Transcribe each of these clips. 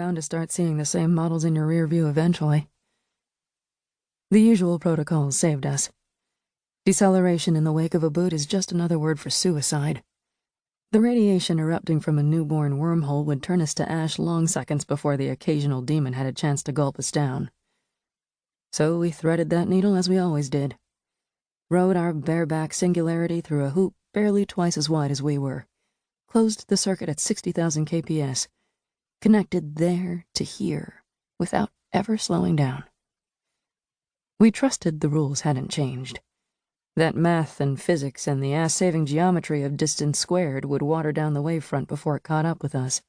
Bound to start seeing the same models in your rear view eventually. The usual protocols saved us. Deceleration in the wake of a boot is just another word for suicide. The radiation erupting from a newborn wormhole would turn us to ash long seconds before the occasional demon had a chance to gulp us down. So we threaded that needle as we always did. Rode our bareback singularity through a hoop barely twice as wide as we were. Closed the circuit at 60,000 kps. Connected there to here without ever slowing down. We trusted the rules hadn't changed. That math and physics and the ass-saving geometry of distance squared would water down the wavefront before it caught up with us.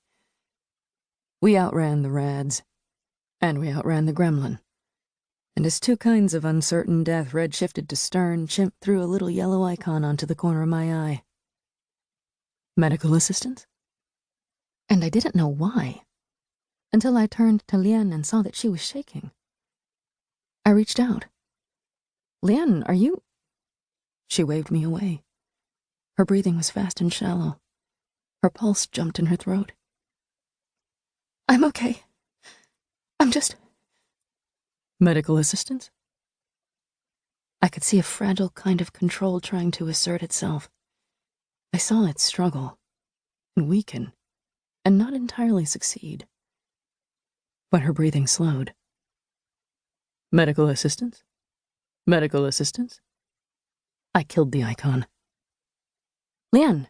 We outran the rads, and we outran the gremlin. And as two kinds of uncertain death red-shifted to stern, Chimp threw a little yellow icon onto the corner of my eye. Medical assistance? And I didn't know why, until I turned to Lien and saw that she was shaking. I reached out. Lien, are you... She waved me away. Her breathing was fast and shallow. Her pulse jumped in her throat. I'm okay. I'm just... Medical assistance? I could see a fragile kind of control trying to assert itself. I saw it struggle, and weaken, and not entirely succeed. But her breathing slowed. Medical assistance? Medical assistance? I killed the icon. Lien,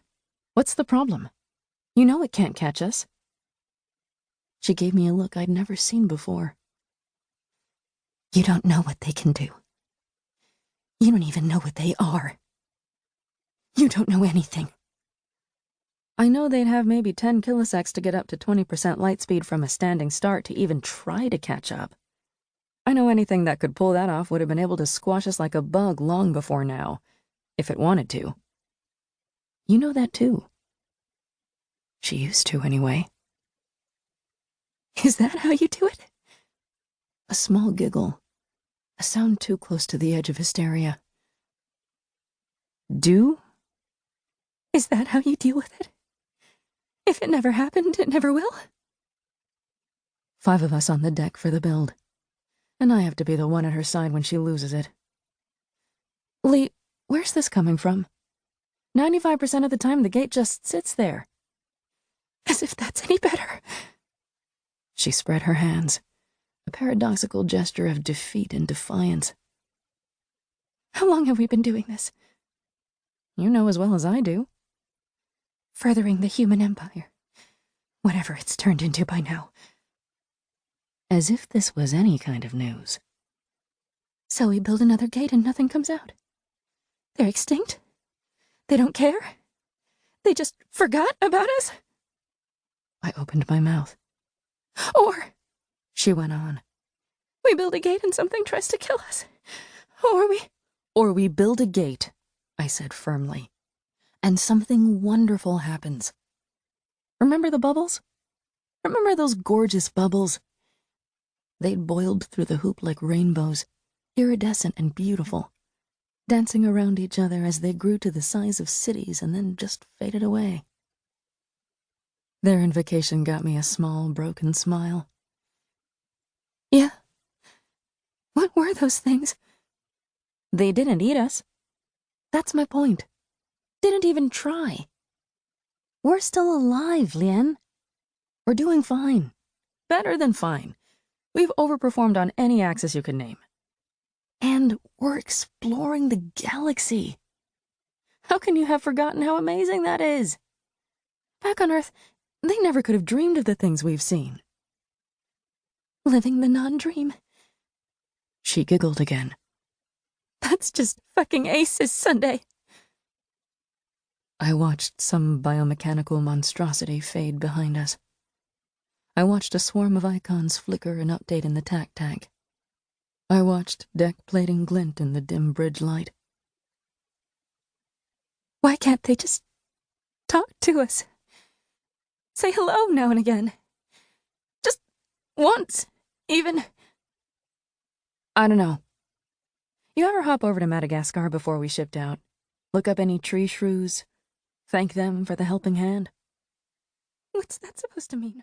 what's the problem? You know it can't catch us. She gave me a look I'd never seen before. You don't know what they can do. You don't even know what they are. You don't know anything. I know they'd have maybe 10 kilosecs to get up to 20% light speed from a standing start to even try to catch up. I know anything that could pull that off would have been able to squash us like a bug long before now, if it wanted to. You know that too. She used to, anyway. Is that how you do it? A small giggle, a sound too close to the edge of hysteria. Do? Is that how you deal with it? If it never happened, it never will? 5 of us on the deck for the build, and I have to be the one at her side when she loses it. Lee, where's this coming from? 95% of the time the gate just sits there. As if that's any better. She spread her hands, a paradoxical gesture of defeat and defiance. How long have we been doing this? You know as well as I do. Furthering the human empire. Whatever it's turned into by now. As if this was any kind of news. So we build another gate and nothing comes out. They're extinct? They don't care? They just forgot about us? I opened my mouth. Or, she went on, we build a gate and something tries to kill us. Or we build a gate, I said firmly, and something wonderful happens. Remember the bubbles? Remember those gorgeous bubbles? They'd boiled through the hoop like rainbows, iridescent and beautiful, dancing around each other as they grew to the size of cities and then just faded away. Their invocation got me a small, broken smile. Yeah. What were those things? They didn't eat us. That's my point. Didn't even try. We're still alive, Lien. We're doing fine. Better than fine. We've overperformed on any axis you can name. And we're exploring the galaxy. How can you have forgotten how amazing that is? Back on Earth, they never could have dreamed of the things we've seen. Living the non-dream. She giggled again. That's just fucking ace this Sunday. I watched some biomechanical monstrosity fade behind us. I watched a swarm of icons flicker and update in the tac tank. I watched deck plating glint in the dim bridge light. Why can't they just talk to us? Say hello now and again. Just once, even. I don't know. You ever hop over to Madagascar before we shipped out? Look up any tree shrews? Thank them for the helping hand? What's that supposed to mean?